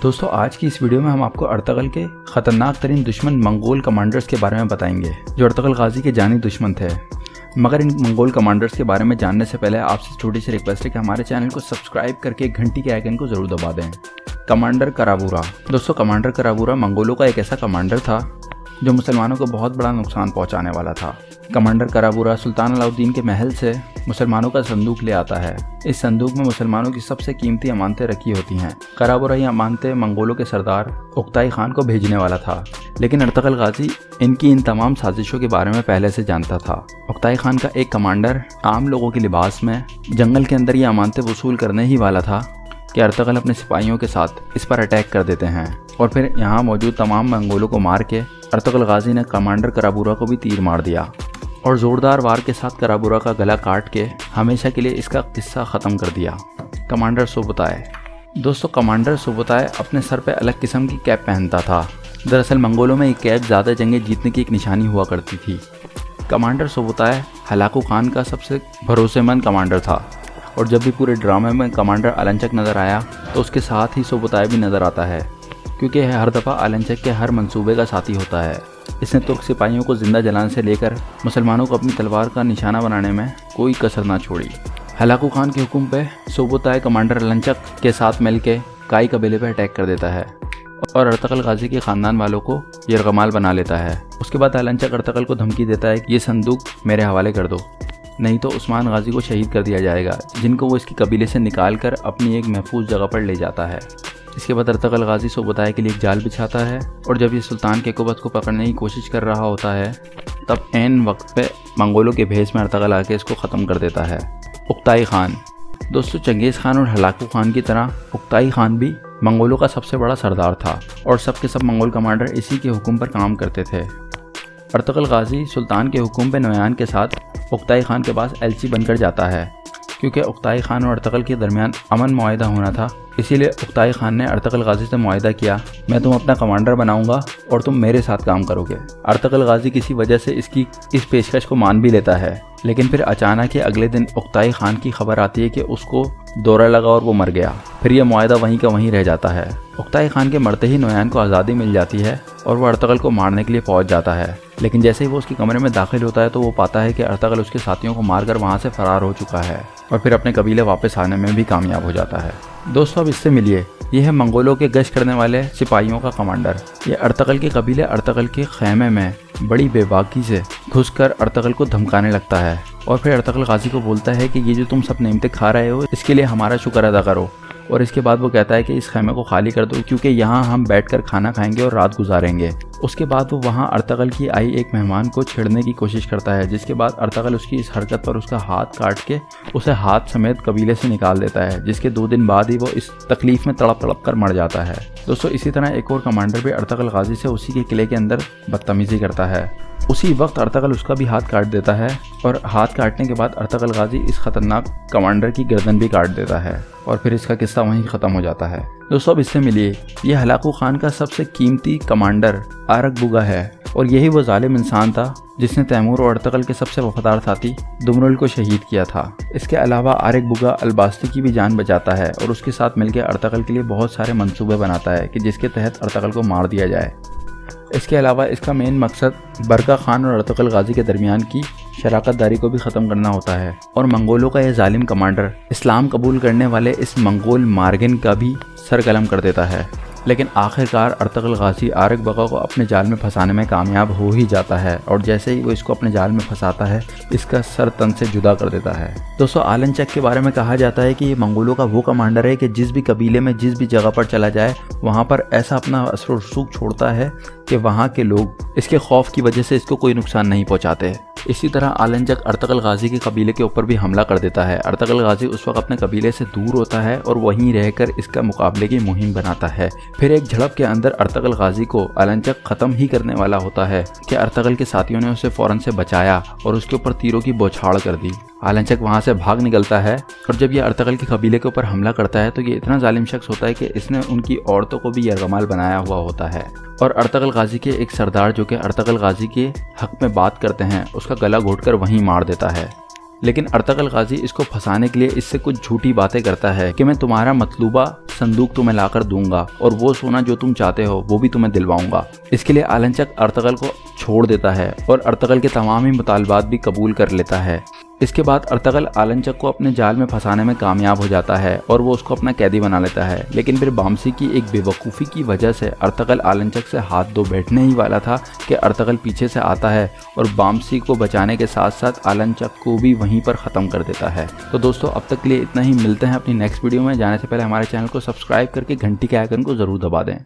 दोस्तों आज की इस वीडियो में हम आपको अर्तगल के खतरनाक तरीन दुश्मन मंगोल कमांडर्स के बारे में बताएंगे जो अर्तगल गाजी के जानी दुश्मन थे। मगर इन मंगोल कमांडर्स के बारे में जानने से पहले आपसे छोटी सी रिक्वेस्ट है कि हमारे चैनल को सब्सक्राइब करके घंटी के आइकन को जरूर दबा दें। कमांडर कराबूरा। दोस्तों कमांडर कराबूरा मंगोलों का एक ऐसा कमांडर था जो मुसलमानों को बहुत बड़ा नुकसान पहुंचाने वाला था। कमांडर कराबूरा सुल्तान अलाउद्दीन के महल से मुसलमानों का संदूक ले आता है। इस संदूक में मुसलमानों की सबसे कीमती अमानतें रखी होती हैं। कराबूरा ये अमानतें मंगोलों के सरदार उक्ताई खान को भेजने वाला था, लेकिन अर्तगल गाजी इनकी इन तमाम साजिशों के बारे में पहले से जानता था। उक्ताई खान का एक कमांडर आम लोगों के लिबास में जंगल के अंदर ये अमानतें वसूल करने ही वाला था कि अर्तगल अपने सिपाहियों के साथ इस पर अटैक कर देते हैं और फिर यहाँ मौजूद तमाम मंगोलों को मार के अर्तगल गाजी ने कमांडर कराबूरा को भी तीर मार दिया और ज़ोरदार वार के साथ कराबूरा का गला काट के हमेशा के लिए इसका किस्सा ख़त्म कर दिया। कमांडर सुबुताई। दोस्तों कमांडर सुबुताई अपने सर पे अलग किस्म की कैप पहनता था। दरअसल मंगोलों में ये कैप ज़्यादा जंगें जीतने की एक निशानी हुआ करती थी। कमांडर सुबुताई हलाकू खान का सबसे भरोसेमंद कमांडर था और जब भी पूरे ड्रामे में कमांडर आलंचक नज़र आया तो उसके साथ ही सुबुताई भी नज़र आता है, क्योंकि हर दफ़ा आलंचक के हर मंसूबे का साथी होता है। इसने तुर्क सिपाहियों को जिंदा जलाने से लेकर मुसलमानों को अपनी तलवार का निशाना बनाने में कोई कसर ना छोड़ी। हलाकू खान के हुक्म पे सुबुताई कमांडर आलंचक के साथ मिलकर काई कबीले पर अटैक कर देता है और अर्तगल गाजी के ख़ानदान वालों को यरगमाल बना लेता है। उसके बाद आलंचक अर्तगल को धमकी देता है कि ये संदूक मेरे हवाले कर दो, नहीं तो उस्मान गाजी को शहीद कर दिया जाएगा, जिनको वो इसकी कबीले से निकाल कर अपनी एक महफूज जगह पर ले जाता है। इसके बाद अर्तगल गाजी सुबुताई के लिए एक जाल बिछाता है और जब ये सुल्तान के कुबत को पकड़ने की कोशिश कर रहा होता है तब ऐन वक्त पे मंगोलों के भेस में अर्तगल आके इसको ख़त्म कर देता है। उक्ताई खान। दोस्तों चंगेज़ खान और हलाकू खान की तरह उक्ताई खान भी मंगोलों का सबसे बड़ा सरदार था और सबके सब मंगोल कमांडर इसी के हुक्म पर काम करते थे। अर्तगल गाजी सुल्तान के हुक्म पे नोयान के साथ उक्ताई खान के पास एलची बनकर जाता है। क्योंकि उक्ताई खान और अर्तगल के दरमियान अमन मुआहिदा होना था, इसीलिए उक्ताई खान ने अर्तगल गाजी से मुआहिदा किया, मैं तुम अपना कमांडर बनाऊंगा और तुम मेरे साथ काम करोगे। अर्तगल गाजी किसी वजह से इसकी इस पेशकश को मान भी लेता है, लेकिन फिर अचानक ही अगले दिन उक्ताई खान की खबर आती है कि उसको दौरा लगा और वो मर गया। फिर यह मुआहिदा वहीं का वहीं रह जाता है। उक्ताई खान के मरते ही नोयान को आज़ादी मिल जाती है और वो अर्तगल को मारने के लिए पहुंच जाता है, लेकिन जैसे ही वो उसके कमरे में दाखिल होता है तो वो पाता है कि अर्तगल उसके साथियों को मारकर वहाँ से फरार हो चुका है और फिर अपने कबीले वापस आने में भी कामयाब हो जाता है। दोस्तों अब इससे मिलिए, ये है मंगोलों के गश्त करने वाले सिपाहियों का कमांडर। ये अर्तगल के कबीले अर्तगल के खैमे में बड़ी बेबाकी से घुसकर अर्तगल को धमकाने लगता है और फिर अर्तगल गाजी को बोलता है कि ये जो तुम सब नेमतें खा रहे हो इसके लिए हमारा शुक्र अदा करो। और इसके बाद वो कहता है कि इस खैमे को खाली कर दो, क्योंकि यहाँ हम बैठकर खाना खाएंगे और रात गुजारेंगे। उसके बाद वो वहाँ अर्तगल की आई एक मेहमान को छेड़ने की कोशिश करता है, जिसके बाद अर्तगल उसकी इस हरकत पर उसका हाथ काट के उसे हाथ समेत कबीले से निकाल देता है, जिसके 2 दिन बाद ही वो इस तकलीफ में तड़प तड़प कर मर जाता है। दोस्तों इसी तरह एक और कमांडर भी अर्तगल गाजी से उसी के किले के अंदर बदतमीजी करता है। उसी वक्त अर्तगल उसका भी हाथ काट देता है और हाथ काटने के बाद अर्तगल गाजी इस खतरनाक कमांडर की गर्दन भी काट देता है और फिर इसका किस्सा वहीं ख़त्म हो जाता है। दोस्तों अब इससे मिलिए, ये हलाकू खान का सबसे कीमती कमांडर आरक बुगा है और यही वो जालिम इंसान था जिसने तैमूर और अर्तगल के सबसे वफादार साथी दुमरुल को शहीद किया था। इसके अलावा आरक बुगा अलबास्ती की भी जान बचाता है और उसके साथ मिलकर अर्तगल के लिए बहुत सारे मंसूबे बनाता है कि जिसके तहत अर्तगल को मार दिया जाए। इसके अलावा इसका मेन मकसद बरका खान और अर्तगल गाजी के दरमियान की शराकत दारी को भी ख़त्म करना होता है और मंगोलों का यह जालिम कमांडर इस्लाम कबूल करने वाले इस मंगोल मार्गिन का भी सर कलम कर देता है। लेकिन आखिरकार अर्तगल गाजी आरक बगा को अपने जाल में फंसाने में कामयाब हो ही जाता है और जैसे ही वो इसको अपने जाल में फंसाता है इसका सर तन से जुदा कर देता है। दोस्तों आलंचक के बारे में कहा जाता है कि ये मंगोलों का वो कमांडर है कि जिस भी कबीले में जिस भी जगह पर चला जाए वहाँ पर ऐसा अपना असर रसूख छोड़ता है कि वहाँ के लोग इसके खौफ की वजह से इसको कोई नुकसान नहीं पहुँचाते। इसी तरह आलंचक अर्तगल गाजी के कबीले के ऊपर भी हमला कर देता है। अर्तगल गाजी उस वक्त अपने कबीले से दूर होता है और वहीं रहकर इसका मुकाबले की मुहिम बनाता है। फिर एक झड़प के अंदर अर्तगल गाजी को आलंचक ख़त्म ही करने वाला होता है कि अर्तगल के साथियों ने उसे फ़ौरन से बचाया और उसके ऊपर तीरों की बौछार कर दी। आलंचक वहाँ से भाग निकलता है और जब ये अर्तगल के कबीले के ऊपर हमला करता है तो ये इतना जालिम शख्स होता है कि इसने उनकी औरतों को भी यरगमाल बनाया हुआ होता है और अर्तगल गाजी के एक सरदार जो कि अर्तगल गाजी के हक में बात करते हैं उसका गला घोटकर वहीं मार देता है। लेकिन अर्तगल गाजी इसको फंसाने के लिए इससे कुछ झूठी बातें करता है कि मैं तुम्हारा मतलूबा संदूक तुम्हें लाकर दूंगा और वो सोना जो तुम चाहते हो वो भी तुम्हें दिलवाऊंगा। इसके लिए आलनचक अर्तगल को छोड़ देता है और अर्तगल के तमाम ही मुतालबात भी कबूल कर लेता है। इसके बाद अर्तगल आलनचक को अपने जाल में फंसाने में कामयाब हो जाता है और वो उसको अपना कैदी बना लेता है। लेकिन फिर बामसी की एक बेवकूफ़ी की वजह से अर्तगल आलनचक से हाथ धो बैठने ही वाला था कि अर्तगल पीछे से आता है और बामसी को बचाने के साथ साथ आलनचक को भी वहीं पर ख़त्म कर देता है। तो दोस्तों अब तक के लिए इतना ही। मिलते हैं अपनी नेक्स्ट वीडियो में। जाने से पहले हमारे चैनल को सब्सक्राइब करके घंटी के आइकन को ज़रूर दबा दें।